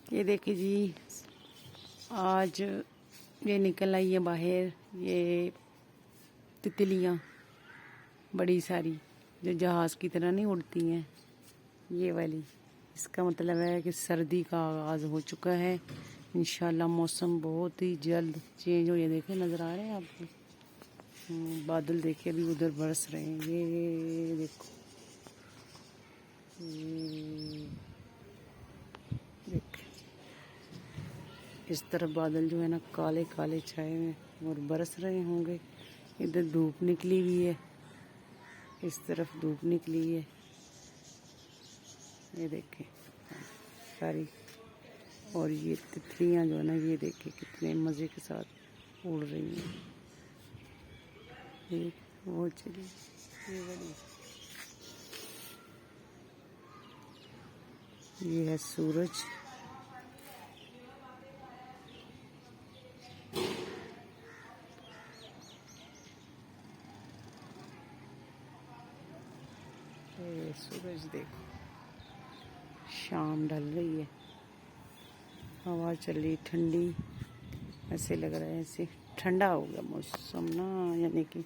ये देखिए जी, आज ये निकल आई है बाहर, ये तितलियाँ बड़ी सारी जो जहाज़ की तरह नहीं उड़ती हैं, ये वाली। इसका मतलब है कि सर्दी का आगाज़ हो चुका है। इंशाल्लाह मौसम बहुत ही जल्द चेंज हो। ये देखे, नज़र आ रहे हैं आपको? बादल देखे अभी उधर बरस रहे हैं। ये देखो, देख, इस तरफ बादल जो है ना काले काले छाए हुए और बरस रहे होंगे। इधर धूप निकली हुई है, इस तरफ धूप निकली है। ये देखें सारी, और ये तितलियाँ जो है ना, ये देखें कितने मज़े के साथ उड़ रही हैं। ये वो चली, ये बड़ी, ये है सूरज। ये सूरज देखो, शाम ढल रही है, हवा चल रही ठंडी। ऐसे लग रहा है ऐसे ठंडा हो गया मौसम ना, यानी कि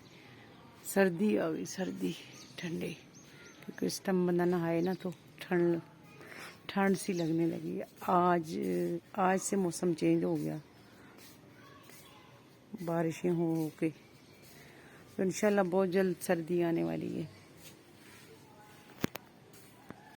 सर्दी आ गई, सर्दी ठंडी। क्योंकि इस टाइम बंदा नहाए ना तो ठंड ठंड सी लगने लगी है। आज से मौसम चेंज हो गया, बारिशें हो के, तो इंशाल्लाह बहुत जल्द सर्दी आने वाली है।